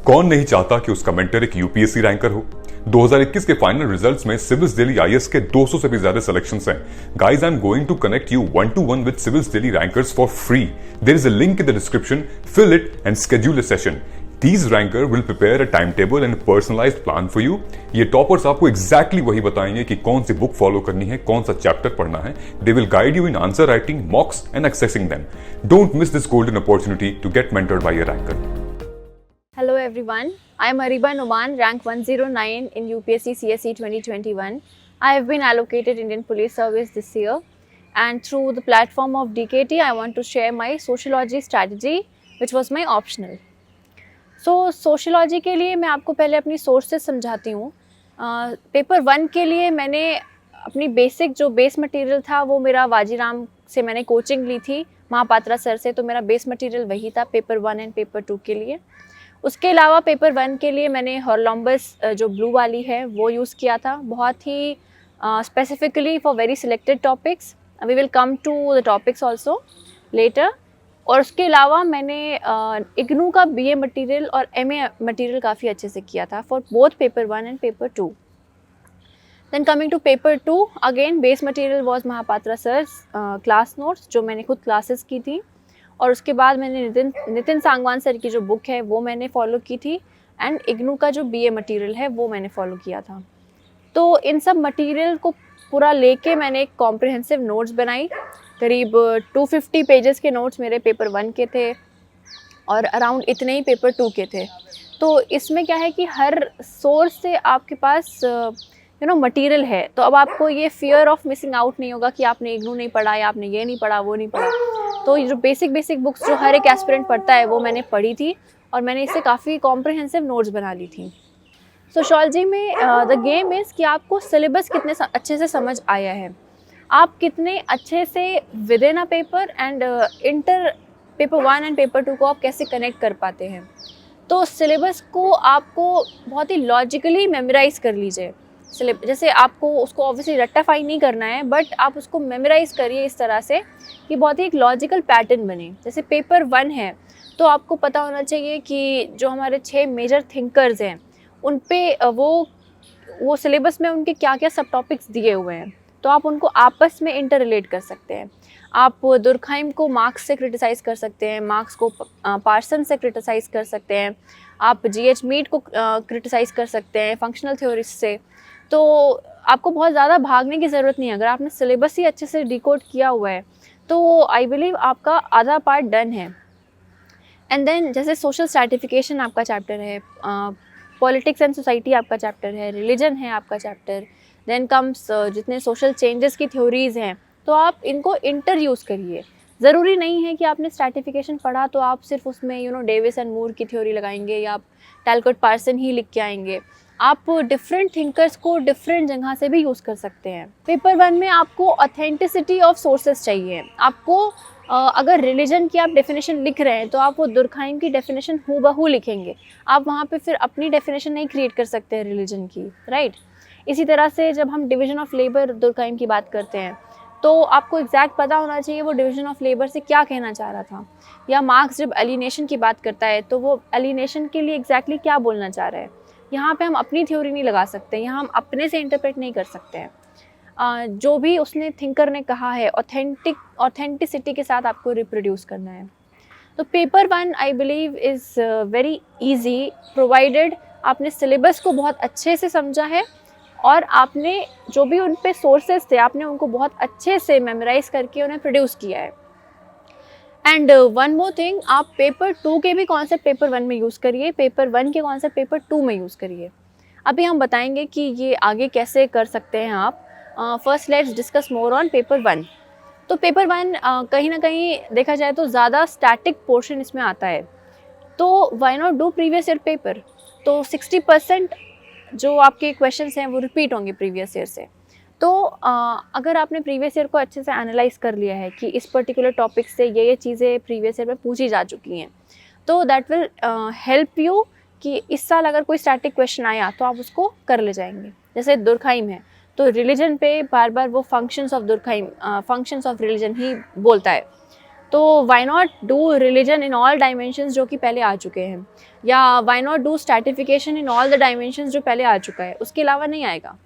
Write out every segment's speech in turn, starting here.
कौन नहीं चाहता कि उसका मेंटर एक यूपीएससी रैंकर हो। 2021 के फाइनल रिजल्ट्स में सिविल्स दिल्ली आईएएस के 200 से भी ज्यादा सिलेक्शंस हैं। Guys, I am going to connect you 1-to-1 with civils Delhi rankers for free. There is a link in the description, fill it and schedule a session. These ranker will prepare a timetable and a personalized plan for you। ये toppers आपको exactly वही बताएंगे कि कौन सी book follow करनी है, कौन सा चैप्टर पढ़ना है। They will guide you in answer writing, mocks and accessing them। Don't miss this golden opportunity to get mentored by a ranker। Hello everyone, I am Ariba Numan, rank 109 in UPSC CSE 2021। I have been allocated Indian Police Service this year, and through the platform of DKT, I want to share my sociology strategy, which was my optional। Sociology के लिए मैं आपको पहले अपनी sources समझाती हूँ। Paper 1 के लिए मैंने अपनी बेस मटेरियल था वो मेरा वाजीराम से मैंने कोचिंग ली थी, महापात्रा सर से, तो मेरा बेस मटेरियल वही था पेपर 1 एंड पेपर 2 के लिए। उसके अलावा पेपर 1 के लिए मैंने हॉरलॉम्बस जो ब्लू वाली है वो यूज़ किया था, बहुत ही specifically for very selected topics. We will come to the topics also later. और उसके अलावा मैंने इग्नू का बीए मटेरियल और एमए मटेरियल काफ़ी अच्छे से किया था for both paper 1 and paper 2। Then coming to paper 2, again base material was Mahapatra sir class notes, जो मैंने खुद क्लासेस की थी, और उसके बाद मैंने नितिन सांगवान सर की जो बुक है वो मैंने फॉलो की थी, एंड इग्नू का जो बीए मटेरियल है वो मैंने फॉलो किया था। तो इन सब मटेरियल को पूरा लेके मैंने एक कॉम्प्रिहेंसिव नोट्स बनाई। करीब 250 पेजेस के नोट्स मेरे पेपर 1 के थे और अराउंड इतने ही पेपर 2 के थे। तो इसमें क्या है कि हर सोर्स से आपके पास मटेरियल है, तो अब आपको ये फियर ऑफ मिसिंग आउट नहीं होगा कि आपने इग्नू नहीं पढ़ा या आपने ये नहीं पढ़ा वो नहीं पढ़ा। तो ये जो बेसिक बुक्स जो हर एक एस्पिरेंट पढ़ता है वो मैंने पढ़ी थी, और मैंने इससे काफ़ी कॉम्प्रिहेंसिव नोट्स बना ली थी। सोशियोलॉजी में द गेम इज़ कि आपको सिलेबस कितने अच्छे से समझ आया है, आप कितने अच्छे से with in a paper and inter paper 1 and paper 2 को आप कैसे कनेक्ट कर पाते हैं। तो सिलेबस को आपको बहुत ही लॉजिकली मेमोराइज़ कर लीजिए। जैसे आपको उसको ऑब्वियसली रट्टाफाई नहीं करना है, बट आप उसको मेमोराइज़ करिए इस तरह से कि बहुत ही एक लॉजिकल पैटर्न बने। जैसे पेपर 1 है तो आपको पता होना चाहिए कि जो हमारे 6 मेजर थिंकर्स हैं उन पे वो सिलेबस में उनके क्या क्या सब टॉपिक्स दिए हुए हैं, तो आप उनको आपस में इंटर रिलेट कर सकते हैं। आप दुर्खाइम को मार्क्स से क्रिटिसाइज़ कर सकते हैं, मार्क्स को पार्सन से क्रिटिसाइज़ कर सकते हैं, आप जीएच मीट को क्रिटिसाइज़ कर सकते हैं फंक्शनल थ्योरीज से। तो आपको बहुत ज़्यादा भागने की ज़रूरत नहीं है, अगर आपने सिलेबस ही अच्छे से डिकोड किया हुआ है तो आई बिलीव आपका आधा पार्ट डन है। एंड देन जैसे सोशल स्ट्रैटिफिकेशन आपका चैप्टर है, पॉलिटिक्स एंड सोसाइटी आपका चैप्टर है, रिलीजन है आपका चैप्टर, देन कम्स जितने सोशल चेंजेस की थ्योरीज़ हैं, तो आप इनको इंटर यूज़ करिए। ज़रूरी नहीं है कि आपने स्ट्रैटिफिकेशन पढ़ा तो आप सिर्फ उसमें डेविस एंड मूर की थ्योरी लगाएंगे या आप टैलकॉट पार्सन ही लिख के आएंगे। आप डिफरेंट थिंकर्स को डिफरेंट जगह से भी यूज़ कर सकते हैं। पेपर 1 में आपको ऑथेंटिसिटी ऑफ सोर्सेस चाहिए। आपको अगर रिलीजन की आप डेफिनेशन लिख रहे हैं तो आप वो दुर्खाइम की डेफिनेशन हूबहू लिखेंगे, आप वहाँ पे फिर अपनी डेफिनेशन नहीं क्रिएट कर सकते हैं रिलीजन की, राइट। इसी तरह से जब हम डिवीज़न ऑफ लेबर दुर्खाइम की बात करते हैं तो आपको एग्जैक्ट पता होना चाहिए वो डिवीज़न ऑफ लेबर से क्या कहना चाह रहा था, या मार्क्स जब एलिनेशन की बात करता है तो वो एलिनेशन के लिए एग्जैक्टली क्या बोलना चाह रहा है। यहाँ पे हम अपनी थ्योरी नहीं लगा सकते, यहाँ हम अपने से इंटरप्रेट नहीं कर सकते हैं। जो भी उसने थिंकर ने कहा है ऑथेंटिसिटी के साथ आपको रिप्रोड्यूस करना है। तो paper 1 I believe is very easy, provided आपने सिलेबस को बहुत अच्छे से समझा है और आपने जो भी उन पे सोर्सेज थे आपने उनको बहुत अच्छे से मेमोराइज करके उन्हें प्रोड्यूस किया है। एंड वन मोर थिंग, आप पेपर 2 के भी कॉन्सेप्ट पेपर 1 में यूज़ करिए, पेपर 1 के कॉन्सेप्ट पेपर 2 में यूज़ करिए। अभी हम बताएंगे कि ये आगे कैसे कर सकते हैं आप। First let's discuss more on paper 1। तो पेपर 1 कहीं ना कहीं देखा जाए तो ज़्यादा स्टैटिक पोर्शन इसमें आता है, तो why not do previous year paper. तो 60% जो आपके क्वेश्चंस हैं वो रिपीट होंगे प्रीवियस ईयर से। तो अगर आपने प्रीवियस ईयर को अच्छे से एनालाइज कर लिया है कि इस पर्टिकुलर टॉपिक से ये चीज़ें प्रीवियस ईयर में पूछी जा चुकी हैं, तो दैट विल हेल्प यू कि इस साल अगर कोई स्टैटिक क्वेश्चन आया तो आप उसको कर ले जाएंगे। जैसे दुर्खाइम है तो रिलीजन पे बार बार वो functions of Durkheim functions of religion ही बोलता है। तो why not do religion in all dimensions जो कि पहले आ चुके हैं, या why not do stratification in all the dimensions जो पहले आ चुका है, उसके अलावा नहीं आएगा।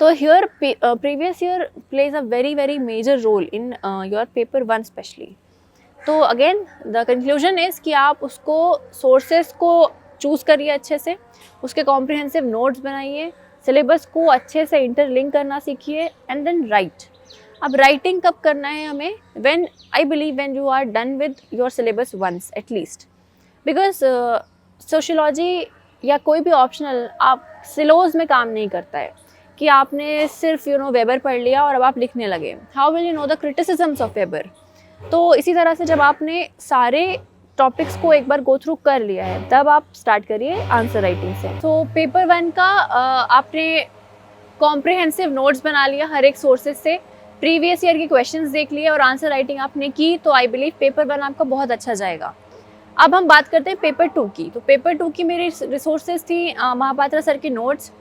तो here previous year plays a very very major role in your paper 1 specially. तो अगेन द कंक्लूजन इज़ कि आप उसको सोर्सेस को चूज़ करिए अच्छे से, उसके कॉम्प्रिहेंसिव नोट्स बनाइए, सिलेबस को अच्छे से इंटरलिंक करना सीखिए, एंड देन राइट। अब राइटिंग कब करना है हमें? When I believe when you are done with your syllabus once at least, because sociology या कोई भी ऑप्शनल आप सिलोज में काम नहीं करता है कि आपने सिर्फ वेबर पढ़ लिया और अब आप लिखने लगे। How will you know the criticisms of weber? तो इसी तरह से जब आपने सारे टॉपिक्स को एक बार गो थ्रू कर लिया है, तब आप स्टार्ट करिए आंसर राइटिंग से। तो पेपर 1 का आपने कॉम्प्रिहेंसिव नोट्स बना लिया हर एक सोर्सेज से, प्रीवियस ईयर के क्वेश्चंस देख लिए और आंसर राइटिंग आपने की, तो आई बिलीव पेपर 1 आपका बहुत अच्छा जाएगा। अब हम बात करते हैं पेपर 2 की। तो पेपर 2 की मेरी रिसोर्सेज थी महापात्रा सर के नोट्स,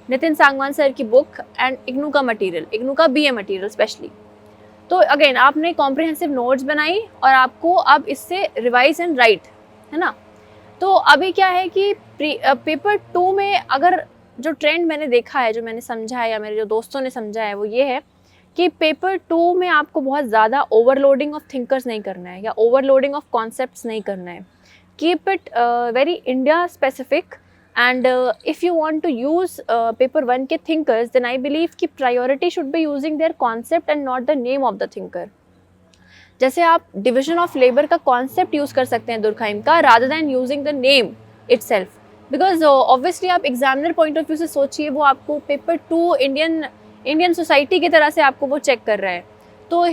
नितिन सांगवान सर की बुक, एंड इग्नू का मटेरियल, इग्नू का BA मटेरियल स्पेशली। तो अगेन आपने कॉम्प्रिहेंसिव नोट्स बनाई और आपको अब इससे रिवाइज एंड राइट, है ना। तो अभी क्या है कि पेपर 2 में अगर जो ट्रेंड मैंने देखा है, जो मैंने समझा है या मेरे जो दोस्तों ने समझा है, वो ये है कि पेपर 2 में आपको बहुत ज़्यादा ओवरलोडिंग ऑफ थिंकर्स नहीं करना है या ओवरलोडिंग ऑफ कॉन्सेप्ट्स नहीं करना है। Keep it very India specific, and if you want to use paper 1 के thinkers, then I believe कि priority should be using their concept and not the name of the thinker। जैसे आप division of labor का concept use कर सकते हैं दुर्खाइम का, rather than using the name itself, because obviously आप examiner point of view से सोचिए, वो आपको paper 2 Indian society की तरह से आपको वो check कर रहा है, तो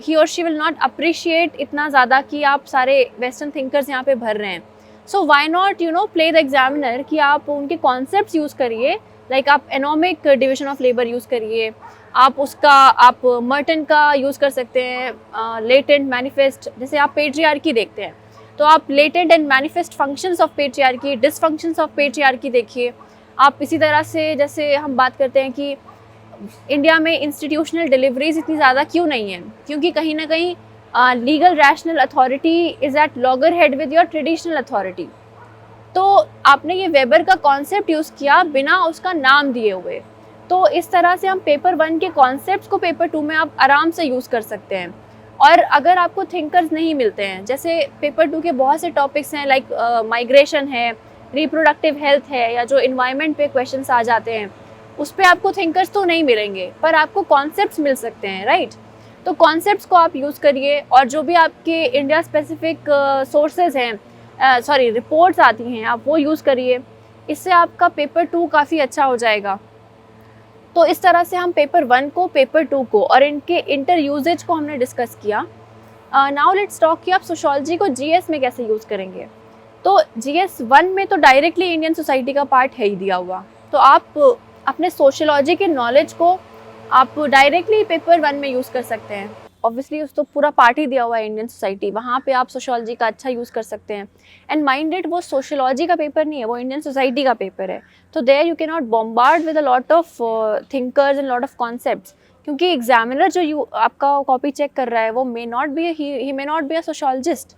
he or she will not appreciate इतना ज़्यादा कि आप सारे western thinkers यहाँ पे भर रहे हैं। So why not play the examiner कि आप उनके कॉन्सेप्ट्स यूज़ करिए, लाइक आप anomic division of labour use करिए, आप मर्टन का यूज़ कर सकते हैं, लेटेंट मैनिफेस्ट। जैसे आप पेट्रियार्की देखते हैं तो आप latent and manifest functions of patriarchy, dysfunctions of patriarchy देखिए। आप इसी तरह से जैसे हम बात करते हैं कि इंडिया में इंस्टीट्यूशनल डिलीवरीज इतनी ज़्यादा क्यों नहीं है, क्योंकि कहीं ना कहीं legal rational authority is at loggerhead with your traditional authority. तो आपने ये वेबर का कॉन्सेप्ट यूज़ किया बिना उसका नाम दिए हुए। तो इस तरह से हम पेपर 1 के कॉन्सेप्ट्स को पेपर 2 में आप आराम से यूज़ कर सकते हैं। और अगर आपको थिंकर्स नहीं मिलते हैं, जैसे पेपर 2 के बहुत से टॉपिक्स हैं, लाइक माइग्रेशन है, रिप्रोडक्टिव हेल्थ है, या जो इन्वायरमेंट पे क्वेश्चंस आ जाते हैं, उस पर आपको थिंकर्स तो नहीं मिलेंगे, पर आपको कॉन्सेप्ट्स मिल सकते हैं, राइट। तो कॉन्सेप्ट्स को आप यूज़ करिए, और जो भी आपके इंडिया स्पेसिफिक सोर्सेज हैं, रिपोर्ट्स आती हैं, आप वो यूज़ करिए। इससे आपका पेपर 2 काफ़ी अच्छा हो जाएगा। तो इस तरह से हम पेपर 1 को, पेपर 2 को और इनके इंटर यूजेज को हमने डिस्कस किया। नाउ लेट्स टॉक कि आप सोशियोलॉजी को GS में कैसे यूज़ करेंगे। तो GS 1 में तो डायरेक्टली इंडियन सोसाइटी का पार्ट है ही दिया हुआ, तो आप अपने सोशियोलॉजी के नॉलेज को आप डायरेक्टली पेपर 1 में यूज़ कर सकते हैं। ऑब्वियसली उस तो पूरा पार्ट ही दिया हुआ है इंडियन सोसाइटी, वहाँ पे आप सोशियोलॉजी का अच्छा यूज़ कर सकते हैं। एंड माइंडेड वो सोशियोलॉजी का पेपर नहीं है, वो इंडियन सोसाइटी का पेपर है। तो there you can not bombard with a lot of thinkers and lot of concepts, क्योंकि एग्जामिनर जो आपका कॉपी चेक कर रहा है वो may not be a sociologist.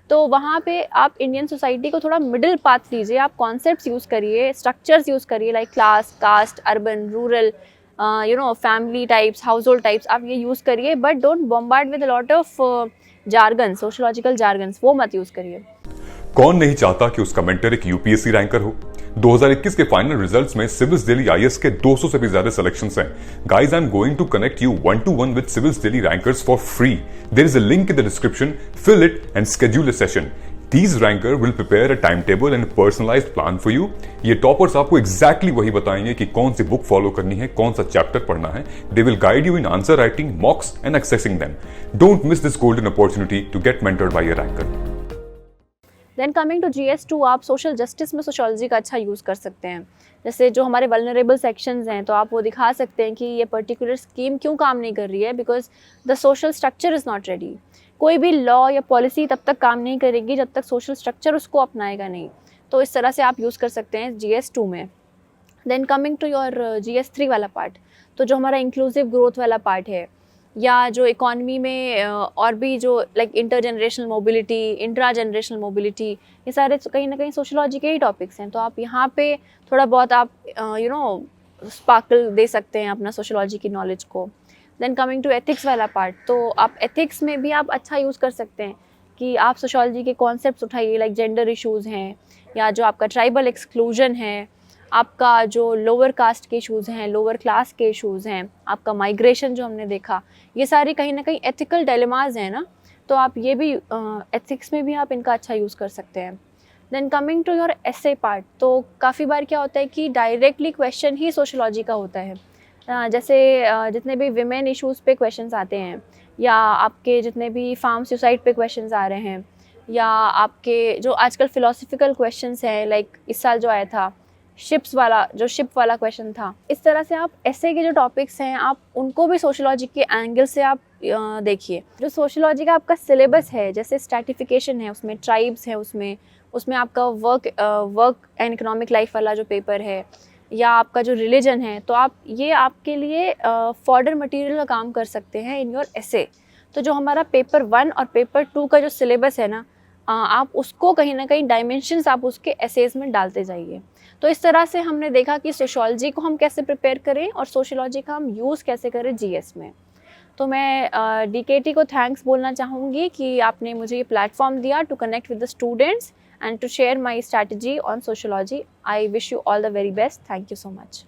तो वहाँ पे आप इंडियन सोसाइटी को थोड़ा मिडिल पाथ लीजिए, आप कॉन्सेप्ट्स यूज़ करिए, स्ट्रक्चर्स यूज़ करिए, like class, caste, urban, rural, family types, household types, आप ये यूज़ करिए, but don't bombard with a lot of jargon, sociological jargons, वो मत यूज़ करिए। कौन नहीं चाहता कि उसका मेंटर एक यूपीएससी रैंकर हो। 2021 के फाइनल रिजल्ट्स में सिविल्स डेली आईएएस के 200 से भी ज्यादा सिलेक्शंस हैं। Guys, I am going to connect you 1-to-1 with Civils Daily rankers for free. There is a link in the description, fill it and schedule a session. These ranker will prepare a timetable and a personalized plan for you। ये toppers आपको exactly वही बताएंगे कि कौन सी book follow करनी है, कौन सा चैप्टर पढ़ना है। They will guide you in answer writing, mocks and accessing them। Don't miss this golden opportunity to get mentored by a ranker। Then coming to GS2, आप सोशल जस्टिस में sociology का अच्छा यूज़ कर सकते हैं। जैसे जो हमारे वल्नरेबल सेक्शंस हैं, तो आप वो दिखा सकते हैं कि ये पर्टिकुलर स्कीम क्यों काम नहीं कर रही है, because the social structure is not ready. कोई भी लॉ या पॉलिसी तब तक काम नहीं करेगी जब तक सोशल स्ट्रक्चर उसको अपनाएगा नहीं। तो इस तरह से आप यूज़ कर सकते हैं GS2 में। Then coming to your GS3 वाला पार्ट, तो जो हमारा इंक्लूसिव ग्रोथ वाला पार्ट है, या जो इकॉनमी में और भी जो like inter generational mobility, intra generational mobility, ये सारे कहीं ना कहीं सोशोलॉजी के ही टॉपिक्स हैं। तो आप यहाँ पे थोड़ा बहुत आप स्पार्कल दे सकते हैं अपना सोशोलॉजी की नॉलेज को। देन कमिंग टू एथिक्स वाला पार्ट, तो आप एथिक्स में भी आप अच्छा यूज़ कर सकते हैं कि आप सोशोलॉजी के कॉन्सेप्ट्स उठाइए, लाइक जेंडर इश्यूज़ हैं, या जो आपका ट्राइबल एक्सक्लूजन है, आपका जो लोअर कास्ट के इशूज़ हैं, लोअर क्लास के इशूज़ हैं, आपका माइग्रेशन जो हमने देखा, ये सारी कहीं ना कहीं एथिकल डायलेमास हैं ना, तो आप ये भी एथिक्स में भी आप इनका अच्छा यूज़ कर सकते हैं। Then coming to your essay part, तो काफ़ी बार क्या होता है कि डायरेक्टली क्वेश्चन ही सोशोलॉजी का होता है। जैसे जितने भी विमेन इश्यूज़ पे क्वेश्चंस आते हैं, या आपके जितने भी फार्म सुसाइड पे क्वेश्चंस आ रहे हैं, या आपके जो आजकल फ़िलोसफिकल क्वेश्चंस हैं, लाइक इस साल जो आया था शिप वाला क्वेश्चन था, इस तरह से आप ऐसे के जो टॉपिक्स हैं आप उनको भी सोशोलॉजी के एंगल से आप देखिए। जो सोशोलॉजी का आपका सिलेबस है, जैसे स्ट्रैटिफिकेशन है, उसमें ट्राइब्स है, उसमें आपका वर्क एंड इकोनॉमिक लाइफ वाला जो पेपर है, या आपका जो रिलीजन है, तो आप ये आपके लिए फॉर्डर मटेरियल का काम कर सकते हैं इन योर एसे। तो जो हमारा पेपर 1 और पेपर 2 का जो सिलेबस है ना, आप उसको कहीं ना कहीं डायमेंशंस आप उसके एसेज में डालते जाइए। तो इस तरह से हमने देखा कि सोशोलॉजी को हम कैसे प्रिपेयर करें और सोशोलॉजी का हम यूज़ कैसे करें जीएस में। तो मैं डीकेटी को थैंक्स बोलना चाहूँगी कि आपने मुझे ये प्लेटफॉर्म दिया to connect with the students and to share my strategy on sociology. I wish you all the very best. Thank you so much.